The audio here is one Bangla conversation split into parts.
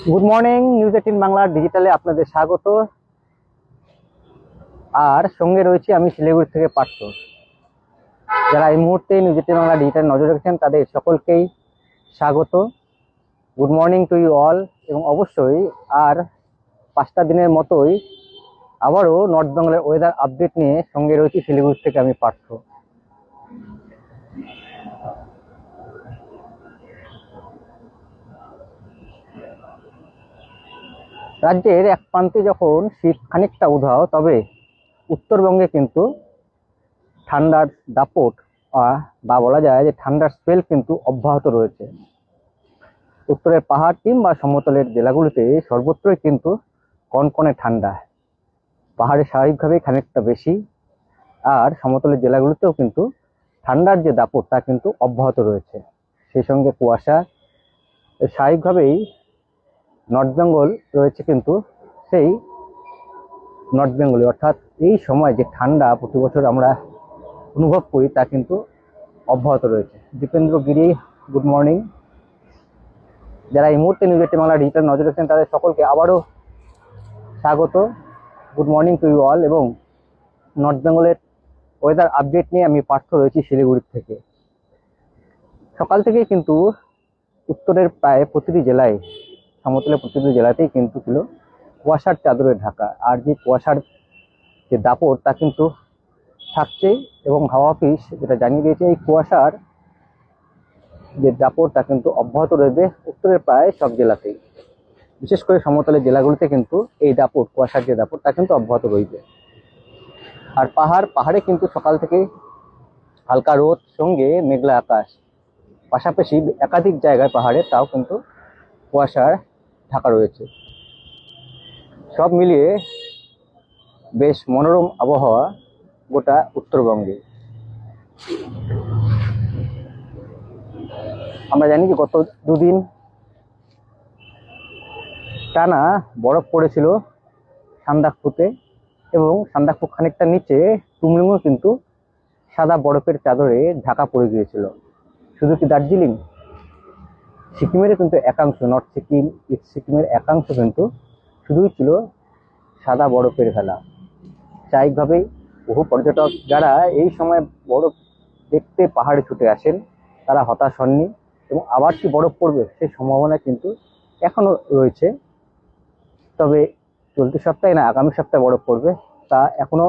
গুড মর্নিং, নিউজ 18 বাংলার ডিজিটালে আপনাদের স্বাগত। আর সঙ্গে রয়েছি আমি শিলিগুড়ি থেকে পার্থ। যারা এই মুহূর্তে নিউজ 18 বাংলা ডিজিটাল নজর রেখেছেন তাদের সকলকেই স্বাগত। Good morning to you all. এবং অবশ্যই আর 5টা দিনের মতোই আবারও নর্থ বেঙ্গলের ওয়েদার আপডেট নিয়ে সঙ্গে রয়েছি শিলিগুড়ি থেকে আমি পার্থ। রাজ্যের এক প্রান্তে যখন শীত খানিকটা উধাও, তবে উত্তরবঙ্গে কিন্তু ঠান্ডার দাপট বা বলা যায় যে ঠান্ডার স্পেল কিন্তু অব্যাহত রয়েছে। উত্তরের পাহাড় কিংবা সমতলের জেলাগুলিতে সর্বত্রই কিন্তু কনকনে ঠান্ডা। পাহাড়ে স্বাভাবিকভাবেই খানিকটা বেশি, আর সমতলের জেলাগুলিতেও কিন্তু ঠান্ডার যে দাপট তা কিন্তু অব্যাহত রয়েছে। সেই সঙ্গে কুয়াশা। স্বাভাবিকভাবেই নর্থ বেঙ্গল রয়েছে, কিন্তু সেই নর্থ বেঙ্গলে অর্থাৎ এই সময় যে ঠান্ডা প্রতি বছর আমরা অনুভব করি তা কিন্তু অব্যাহত রয়েছে। দীপেন্দ্র গিরি, গুড মর্নিং। যারা এই মুহূর্তে নিউজ 18 বাংলা ডিজিটাল নজর রেখেছেন তাদের সকলকে আবারও স্বাগত। Good morning to you all. এবং নর্থ বেঙ্গলের ওয়েদার আপডেট নিয়ে আমি পার্থ রয়েছি শিলিগুড়ি থেকে। সকাল থেকেই কিন্তু উত্তরের প্রায় প্রতিটি জেলায়, সমতলের প্রতিটি জেলাতেই কিন্তু ছিল কুয়াশার চাদরে ঢাকা। আর যে কুয়াশার যে দাপট তা কিন্তু থাকছেই, এবং হাওয়া অফিস যেটা জানিয়ে দিয়েছে এই কুয়াশার যে দাপট তা কিন্তু অব্যাহত রয়েছে উত্তরের প্রায় সব জেলাতেই। বিশেষ করে সমতলের জেলাগুলিতে কিন্তু এই দাপট, কুয়াশার যে দাপট তা কিন্তু অব্যাহত রয়েছে। আর পাহাড়ে কিন্তু সকাল থেকেই হালকা রোদ সঙ্গে মেঘলা আকাশ, পাশাপাশি একাধিক জায়গায় পাহাড়ে তাও কিন্তু কুয়াশার ঢাকা রয়েছে। সব মিলিয়ে বেশ মনোরম আবহাওয়া গোটা উত্তরবঙ্গে। আমরা জানি যে গত দুদিন টানা বরফ পড়েছিল সান্দাকফুতে, এবং সান্দাকফু খানিকটা নিচে টুমলুঙও কিন্তু সাদা বরফের চাদরে ঢাকা পড়ে গিয়েছিল। শুধু কি দার্জিলিং, সিকিমেরও কিন্তু একাংশ, নর্থ সিকিম, ইস্ট সিকিমের একাংশ কিন্তু শুধুই ছিল সাদা বরফের ভেলা। স্বাভাবিকভাবেই বহু পর্যটক যারা এই সময় বরফ দেখতে পাহাড়ে ছুটে আসেন তারা হতাশ হননি, এবং আবার কি বরফ পড়বে সেই সম্ভাবনা কিন্তু এখনো রয়েছে। তবে চলতি সপ্তাহে না আগামী সপ্তাহে বরফ পড়বে তা এখনো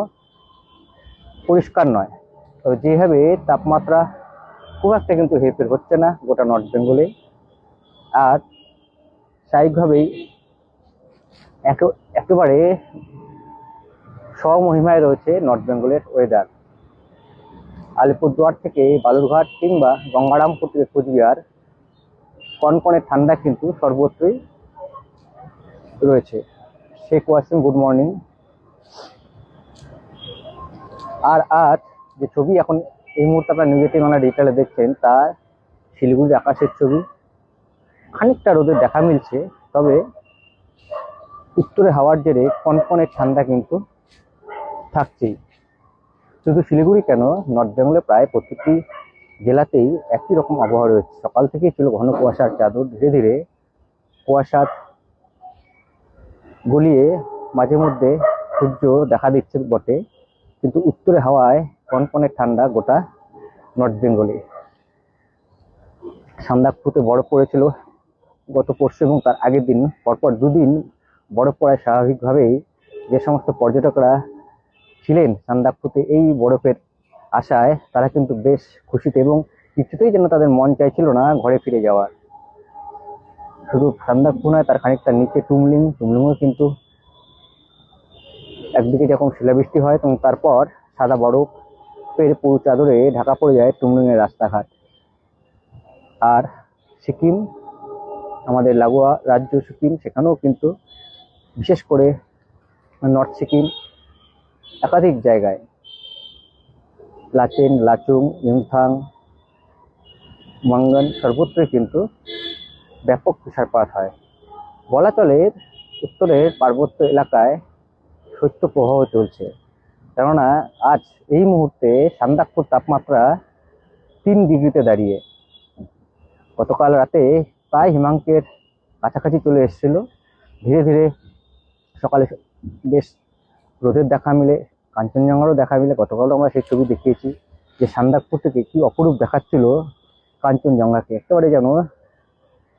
পরিষ্কার নয়। তবে যেভাবে তাপমাত্রা খুব একটা কিন্তু হেরফের হচ্ছে না গোটা নর্থ বেঙ্গলে। আর স্বাভাবিকভাবেই একেবারে স্বমহিমায় রয়েছে নর্থ বেঙ্গলের ওয়েদার। আলিপুরদুয়ার থেকে বালুরঘাট কিংবা গঙ্গারামপুর থেকে কোচবিহার কনকনে ঠান্ডা কিন্তু সর্বত্রই রয়েছে। Sheikh Wasim, good morning. আর আজ যে ছবি এখন এই মুহূর্তে আপনারা নিউজ 18 বাংলা ডিজিটালে দেখছেন তা শিলিগুড়ির আকাশের ছবি। খানিকটা রোদের দেখা মিলছে, তবে উত্তরে হাওয়ার জেরে কনকনে ঠান্ডা কিন্তু থাকছেই। শুধু শিলিগুড়ি কেন, নর্থ বেঙ্গলে প্রায় প্রতিটি জেলাতেই একই রকম আবহাওয়া রয়েছে। সকাল থেকেই ছিল ঘন কুয়াশার চাদর, ধীরে ধীরে কুয়াশা গলিয়ে মাঝে মধ্যে সূর্য দেখা দিচ্ছে বটে, কিন্তু উত্তরে হাওয়ায় কনকনে ঠান্ডা গোটা নর্থ বেঙ্গলে। সান্দাকফুতে বরফ পড়েছিল গত পরশু, এবং তার আগের দিন পরপর দুদিন বরফ পড়ায় স্বাভাবিকভাবেই যে সমস্ত পর্যটকরা ছিলেন সান্দাকফুতে এই বরফের আশায় তারা কিন্তু বেশ খুশিতে, এবং কিছুতেই যেন তাদের মন চাইছিল না ঘরে ফিরে যাওয়ার। শুধু সান্দাকফু নয়, তার খানিকটা নিচে টুমলুঙও কিন্তু একদিকে যখন শিলাবৃষ্টি হয় এবং তারপর সাদা বরফের পুরো চাদরে ঢাকা পড়ে যায় টুমলুঙের রাস্তাঘাট। আর সিকিম, আমাদের লাগোয়া রাজ্য সিকিম, সেখানেও কিন্তু বিশেষ করে নর্থ সিকিম একাধিক জায়গায় লাচেন, লাচুং, ইমথাং, মঙ্গন সর্বত্রই কিন্তু ব্যাপক তুষারপাত হয়। বলা চলে উত্তরের পার্বত্য এলাকায় শৈত্যপ্রবাহ চলছে, কেননা আজ এই মুহূর্তে সান্দাকফুর তাপমাত্রা 3 ডিগ্রিতে দাঁড়িয়ে। গতকাল রাতে প্রায় হিমাঙ্কের কাছাকাছি চলে এসেছিল। ধীরে ধীরে সকালে বেশ রোদের দেখা মিলে, কাঞ্চনজঙ্ঘারও দেখা মিলে। গতকালও আমরা সেই ছবি দেখিয়েছি যে সান্দাকফু থেকে কি অপরূপ দেখাচ্ছিল কাঞ্চনজঙ্ঘাকে, একেবারে যেন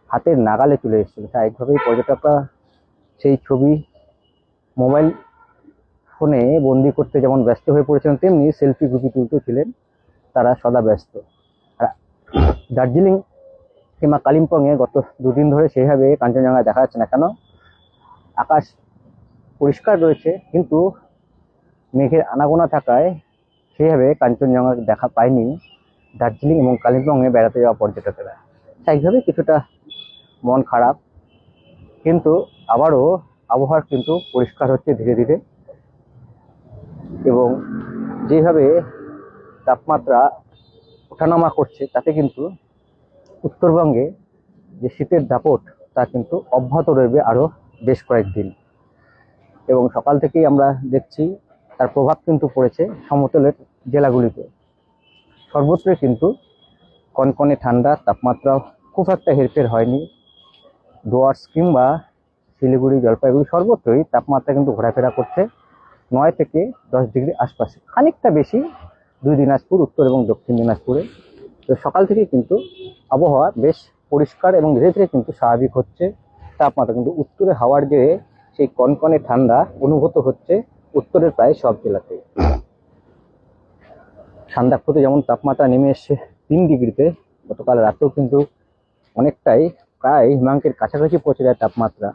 হাতের নাগালে চলে এসেছিল। স্বাভাবিকভাবেই পর্যটকরা সেই ছবি মোবাইল ফোনে বন্দি করতে যেমন ব্যস্ত হয়ে পড়েছিলেন, তেমনি সেলফি গ্রুপি তুলতেও ছিলেন তারা সদা ব্যস্ত। আর দার্জিলিং কিংবা কালিম্পংয়ে গত দুদিন ধরে সেইভাবে কাঞ্চনজঙ্ঘা দেখা যাচ্ছে না। কেন? আকাশ পরিষ্কার রয়েছে, কিন্তু মেঘের আনাগোনা থাকায় সেইভাবে কাঞ্চনজঙ্ঘা দেখা পায়নি দার্জিলিং এবং কালিম্পংয়ে বেড়াতে যাওয়া পর্যটকেরা। সেইভাবে কিছুটা মন খারাপ, কিন্তু আবারও আবহাওয়া কিন্তু পরিষ্কার হচ্ছে ধীরে ধীরে, এবং যেভাবে তাপমাত্রা ওঠানামা করছে তাতে কিন্তু উত্তরবঙ্গে যে শীতের দাপট তা কিন্তু অব্যাহত রইবে আরও বেশ কয়েকদিন। এবং সকাল থেকেই আমরা দেখছি তার প্রভাব কিন্তু পড়েছে সমতলের জেলাগুলিতে। সর্বত্রই কিন্তু কনকনে ঠান্ডা, তাপমাত্রা খুব একটা হেরফের হয়নি। ডুয়ার্স কিংবা শিলিগুড়ি, জলপাইগুড়ি সর্বত্রই তাপমাত্রা কিন্তু ঘোরাফেরা করছে 9 থেকে 10 ডিগ্রি আশপাশে, খানিকটা বেশি 2 দিনাজপুর, উত্তর এবং দক্ষিণ দিনাজপুরে। তো সকাল থেকে কিন্তু আবহাওয়া বেশ পরিষ্কার এবং ধীরে ধীরে কিন্তু স্বাভাবিক হচ্ছে তাপমাত্রা। কিন্তু উত্তরে হাওয়ার যে সেই কনকনে ঠান্ডা অনুভূত হচ্ছে উত্তরের প্রায় সব জেলাতেই। সান্দাকফুতে যেমন তাপমাত্রা নেমে এসছে 3 ডিগ্রিতে, গতকাল রাতেও কিন্তু অনেকটাই প্রায় হিমাঙ্কের কাছাকাছি পৌঁছে যায় তাপমাত্রা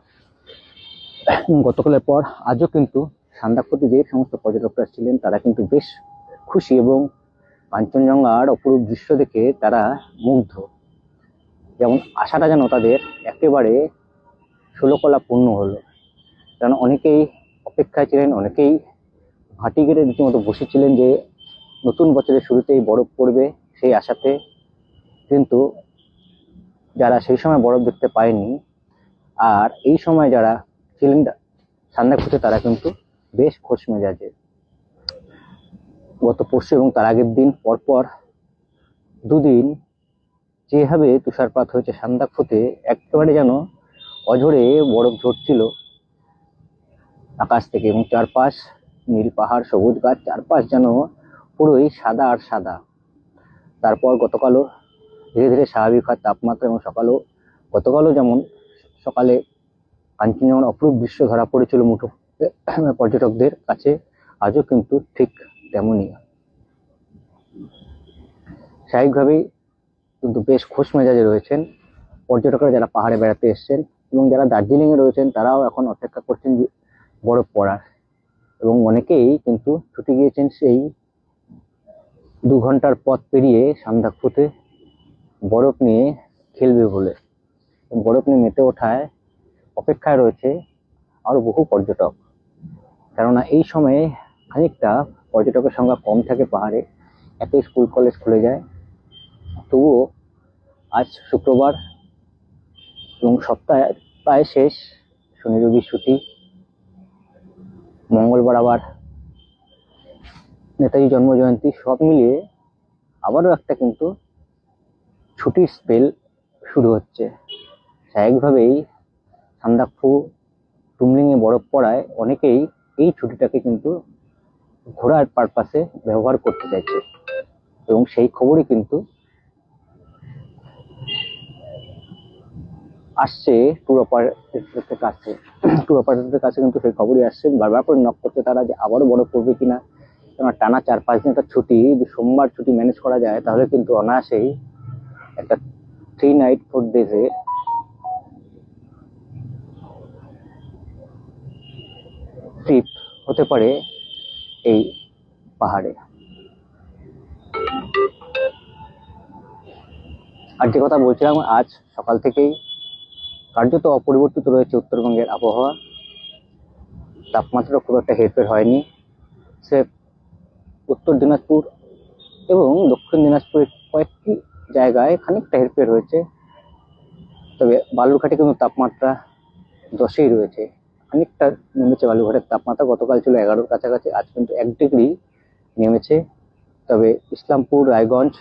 গতকালের পর। আজও কিন্তু সান্দাকফুতে যে সমস্ত পর্যটকরা ছিলেন তারা কিন্তু বেশ খুশি এবং কাঞ্চনজঙ্ঘার অপরূপ দৃশ্য দেখে তারা মুগ্ধ। যেমন আশাটা যেন তাদের একেবারে ষোলকলা পূর্ণ হলো। কারণ অনেকেই অপেক্ষায় ছিলেন, অনেকেই হাঁটি গেড়ে রীতিমতো বসেছিলেন যে নতুন বছরের শুরুতেই বরফ পড়বে সেই আশাতে। কিন্তু যারা সেই সময় বরফ দেখতে পায়নি, আর এই সময় যারা ছিলেন সান্দাকফুতে, তারা কিন্তু বেশ খোশ মেজাজে। গত পরশু এবং তার আগের দিন পরপর দুদিন যেভাবে তুষারপাত হয়েছে সান্দাকফুতে, একেবারে যেন অঝরে বরফ ঝরছিল আকাশ থেকে, এবং চারপাশ নীল পাহাড়, সবুজ গাছ, চারপাশ যেন পুরোই সাদা আর সাদা। তারপর গতকালও ধীরে ধীরে স্বাভাবিক হয় তাপমাত্রা, এবং গতকালও যেমন সকালে কাঞ্চনজঙ্ঘার অপরূপ দৃশ্য ধরা পড়েছিল মুঠো পর্যটকদের কাছে, আজও কিন্তু ঠিক তেমনই। স্বাভাবিকভাবেই কিন্তু বেশ খোশ মেজাজে রয়েছেন পর্যটকরা যারা পাহাড়ে বেড়াতে এসছেন, এবং যারা দার্জিলিংয়ে রয়েছেন তারাও এখন অপেক্ষা করছেন বরফ পড়ার। এবং অনেকেই কিন্তু ছুটে গিয়েছেন সেই 2 ঘন্টার পথ পেরিয়ে সান্দাকফুতে বরফ নিয়ে খেলবে বলে। বরফ নিয়ে মেতে ওঠায় অপেক্ষায় রয়েছে আরো বহু পর্যটক। কেননা এই সময়ে খানিকটা পর্যটকের সংখ্যা কম থাকে পাহাড়ে, এত স্কুল কলেজ খুলে যায়। তবুও আজ শুক্রবার এবং সপ্তাহের প্রায় শেষ, শনি রবি ছুটি, মঙ্গলবার আবার নেতাজি জন্মজয়ন্তী, সব মিলিয়ে আবারও একটা কিন্তু ছুটির স্পেল শুরু হচ্ছে। স্বাভাবিকভাবেই সান্দাকফু টুমলিংয়ে বরফ পড়ায় অনেকেই এই ছুটিটাকে কিন্তু ঘোরার পারপাসে ব্যবহার করতে চাইছে, এবং সেই খবরই কিন্তু আসছে ট্যুর অপারেটরদের কাছে। ট্যুর অপারেটরদের কাছে কিন্তু সেই খবরই আসছে, বারবার করে নক করতে তারা যে আবারও বরফ পড়বে কিনা। কেন টানা 4-5 দিন একটা ছুটি, যদি সোমবার ছুটি ম্যানেজ করা যায় তাহলে কিন্তু অনায়াসেই একটা 3 নাইট 4 ডেজে ট্রিপ হতে পারে এই পাহাড়ে। আর যে কথা বলছিলাম, আজ সকাল থেকেই কার্যত অপরিবর্তিত রয়েছে উত্তরবঙ্গের আবহাওয়া। তাপমাত্রা খুব একটা হেরফের হয়নি। সে উত্তর দিনাজপুর এবং দক্ষিণ দিনাজপুরের কয়েকটি জায়গায় খানিকটা হেরফের হয়েছে, তবে বালুরঘাটে কিন্তু তাপমাত্রা 10-এই রয়েছে। খানিকটা নেমেছে বালুরঘাটের তাপমাত্রা, গতকাল ছিল 11-র কাছাকাছি, আজ কিন্তু 1 ডিগ্রি নেমেছে। তবে ইসলামপুর, রায়গঞ্জ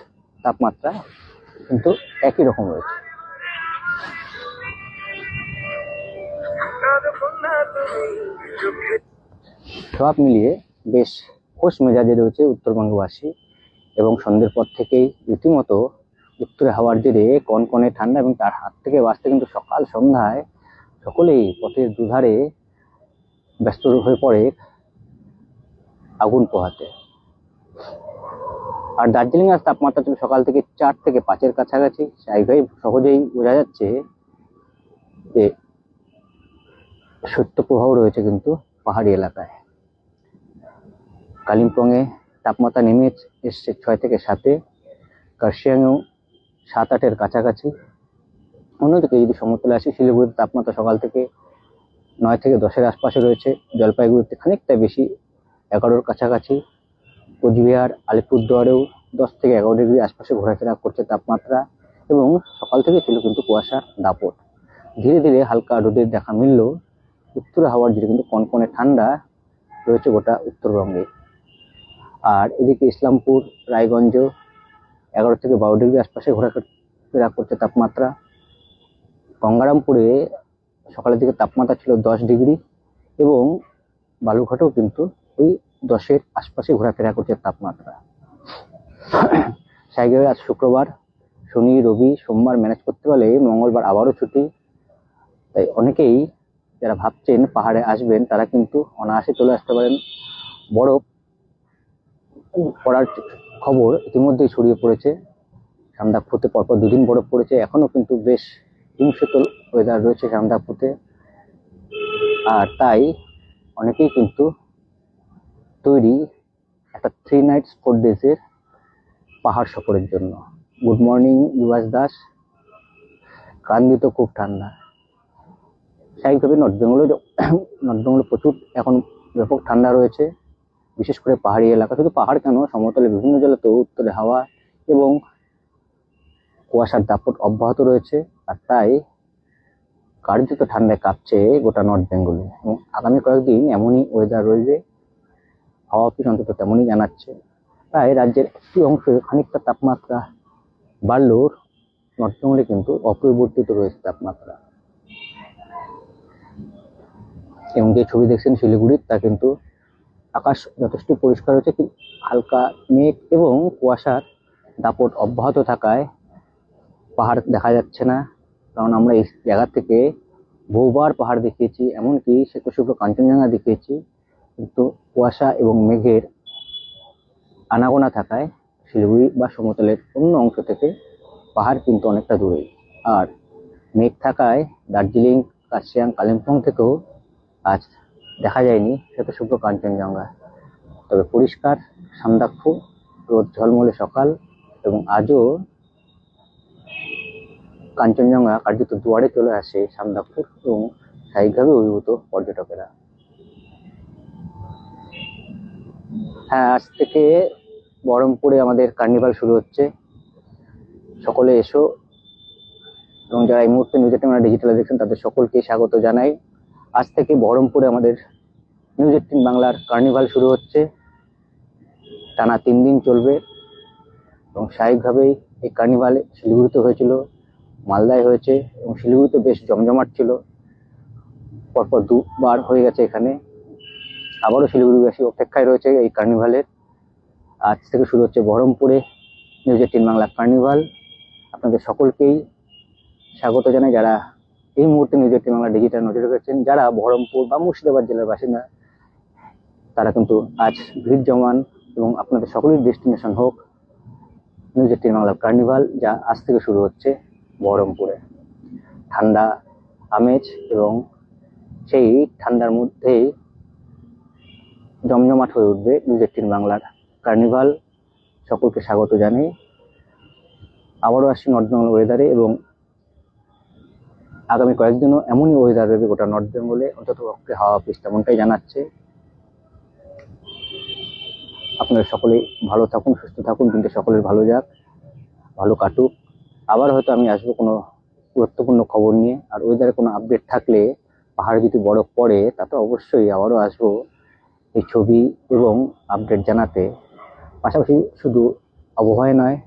তাপমাত্রা কিন্তু একই রকম রয়েছে। সব মিলিয়ে বেশ খোশ মেজাজে রয়েছে উত্তরবঙ্গবাসী, এবং সন্ধ্যের পর থেকেই রীতিমতো উত্তরে হাওয়ার জেরে কনকনে ঠান্ডা, এবং তার হাত থেকে বাঁচতে কিন্তু সকাল সন্ধ্যায় সকলেই পথের দুধারে ব্যস্ত হয়ে পড়ে আগুন পোহাতে। আর দার্জিলিং এর তাপমাত্রা ছিল সকাল থেকে 4 থেকে 5-এর কাছাকাছি। জায়গায় সহজেই বোঝা যাচ্ছে যে শৈত্যপ্রবাহ রয়েছে কিন্তু পাহাড়ি এলাকায়। কালিম্পংয়ে তাপমাত্রা নেমে এসছে 6 থেকে 7-এ, কার্শিয়াংয়েও 7-8-এর কাছাকাছি। অন্যদিকে যদি সমতলে আসি, শিলিগুড়ির তাপমাত্রা সকাল থেকে 9 থেকে 10-এর আশপাশে রয়েছে, জলপাইগুড়িতে খানিকটা বেশি 11-এর কাছাকাছি, কোচবিহার আলিপুরদুয়ারেও 10 থেকে 11 ডিগ্রি আশপাশে ঘোরাফেরা করছে তাপমাত্রা, এবং সকাল থেকে ছিল কিন্তু কুয়াশার দাপট। ধীরে ধীরে হালকা রোদের দেখা মিললেও উত্তরে হাওয়ার জেরে কিন্তু কনকনে ঠান্ডা রয়েছে গোটা উত্তরবঙ্গে। আর এদিকে ইসলামপুর, রায়গঞ্জ 11 থেকে 12 ডিগ্রি আশপাশে ঘোরাফেরা করছে তাপমাত্রা। গঙ্গারামপুরে সকালের দিকে তাপমাত্রা ছিল 10 ডিগ্রি, এবং বালুরঘাটেও কিন্তু ওই 10-এর আশপাশে ঘোরাফেরা করছে তাপমাত্রা। সাইকেলে আজ শুক্রবার, শনি রবি সোমবার ম্যানেজ করতে পারলে মঙ্গলবার আবারও ছুটি। তাই অনেকেই যারা ভাবছেন পাহাড়ে আসবেন তারা কিন্তু অনায়াসে চলে আসতে পারেন। বরফ পড়ার খবর ইতিমধ্যেই ছড়িয়ে পড়েছে। সান্দাকফুতে পরপর 2 দিন বরফ পড়েছে, এখনো কিন্তু বেশ হিমশীতল ওয়েদার রয়েছে সান্দাকফুতে। আর তাই অনেকেই কিন্তু তৈরি একটা 3 nights 4 days-এর পাহাড় সফরের জন্য। গুড মর্নিং যুবাস দাস। কান্দি তো খুব ঠান্ডা। স্বাভাবিকভাবে নর্থ বেঙ্গলে প্রচুর এখন ব্যাপক ঠান্ডা রয়েছে, বিশেষ করে পাহাড়ি এলাকা। শুধু পাহাড় কেন, সমতলে বিভিন্ন জেলাতেও উত্তরে হাওয়া এবং কুয়াশার দাপট অব্যাহত রয়েছে। আর তাই কার্যত ঠান্ডায় কাঁপছে গোটা নর্থ বেঙ্গলে, এবং আগামী কয়েকদিন এমনই ওয়েদার রয়েছে, হাওয়া অফিস অন্তত তেমনই জানাচ্ছে। তাই রাজ্যের একটি অংশে খানিকটা তাপমাত্রা বাড়লেও নর্থ বেঙ্গলে কিন্তু অপরিবর্তিত রয়েছে তাপমাত্রা। এবং যে ছবি দেখছেন শিলিগুড়ির, তা কিন্তু আকাশ যথেষ্ট পরিষ্কার হয়েছে, কিন্তু হালকা মেঘ এবং কুয়াশার দাপট অব্যাহত থাকায় পাহাড় দেখা যাচ্ছে না। কারণ আমরা এই জায়গা থেকে বহুবার পাহাড় দেখিয়েছি, এমনকি শ্বেতশুভ্র কাঞ্চনজঙ্ঘা দেখিয়েছি, কিন্তু কুয়াশা এবং মেঘের আনাগোনা থাকায় শিলিগুড়ি বা সমতলের অন্য অংশ থেকে পাহাড় কিন্তু অনেকটা দূরেই। আর মেঘ থাকায় দার্জিলিং, কার্শিয়াং, কালিম্পং থেকেও আজ দেখা যায়নি শ্বেতশুভ্র কাঞ্চনজঙ্ঘা। তবে পরিষ্কার সান্দাকফু, রোদ ঝলমলে সকাল, এবং আজও কাঞ্চনজঙ্ঘা কার্যত দুয়ারে চলে আসে সান্দাকফুর, এবং স্বাভাবিকভাবে অভিভূত পর্যটকেরা। হ্যাঁ, আজ থেকে বহরমপুরে আমাদের কার্নিভাল শুরু হচ্ছে। সকলে এসো, এবং যারা এই মুহূর্তে নিউজ 18 বাংলা ডিজিটালে দেখছেন তাদের সকলকে স্বাগত জানাই। আজ থেকে বহরমপুরে আমাদের নিউজ 18 বাংলার কার্নিভাল শুরু হচ্ছে। টানা 3 দিন চলবে, এবং স্বাভাবিকভাবেই এই কার্নিভাল শিলিগুড়িতে হয়েছিল, মালদায় হয়েছে, এবং শিলিগুড়িতে বেশ জমজমাট ছিল। পরপর 2বার হয়ে গেছে এখানে। আবারও শিলিগুড়িবাসী অপেক্ষায় রয়েছে এই কার্নিভালের। আজ থেকে শুরু হচ্ছে বহরমপুরে নিউজ 18 বাংলা কার্নিভাল। আপনাদের সকলকেই স্বাগত জানাই যারা এই মুহূর্তে নিউজ 18 বাংলা ডিজিটাল নজরে রেখেছেন। যারা বহরমপুর বা মুর্শিদাবাদ জেলার বাসিন্দা, তারা কিন্তু আজ ভিড় জমান, এবং আপনাদের সকলের ডেস্টিনেশন হোক নিউজ 18 বাংলা কার্নিভাল, যা আজ থেকে শুরু হচ্ছে বহরমপুরে। ঠান্ডা আমেজ, এবং সেই ঠান্ডার মধ্যেই জমজমাট হয়ে উঠবে নিউজ 18 বাংলার কার্নিভাল। সকলকে স্বাগত জানাই। আবারও আসছি নর্থ বেঙ্গল ওয়েদারে, এবং আগামী কয়েকদিনও এমনই ওয়েদার রয়েছে গোটা নর্থ বেঙ্গলে, অন্তত পক্ষে হাওয়া অফিস তেমনটাই জানাচ্ছে। আপনারা সকলেই ভালো থাকুন, সুস্থ থাকুন, কিন্তু সকলের ভালো যাক, ভালো কাটুক। আবার হয়তো আমি আসবো কোনো গুরুত্বপূর্ণ খবর নিয়ে। আর ওয়েদারে কোনো আপডেট থাকলে, পাহাড়ে যদি বরফ পড়ে, তাতে অবশ্যই আবারও আসবো এই ছবি এবং আপডেট জানাতে। পাশাপাশি শুধু আবহাওয়া নয়,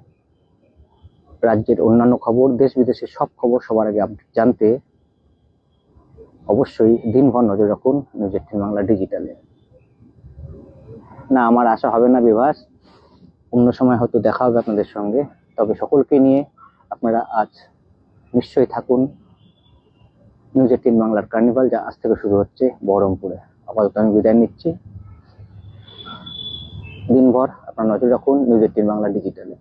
রাজ্যের অন্যান্য খবর, দেশ বিদেশের সব খবর সবার আগে আপডেট জানতে অবশ্যই দিনভর নজর রাখুন নিউজ 18 বাংলা ডিজিটালে। না, আমার আশা হবে না বিভাস, অন্য সময় হয়তো দেখা হবে আপনাদের সঙ্গে। তবে সকলকে নিয়ে আপনারা আজ নিশ্চয়ই থাকুন নিউজ 18 বাংলার কার্নিভাল, যা আজ থেকে শুরু হচ্ছে বহরমপুরে। আপাতত আমি বিদায় নিচ্ছি। দিনভর আপনারা নজর রাখুন নিউজ 18 বাংলা ডিজিটালে।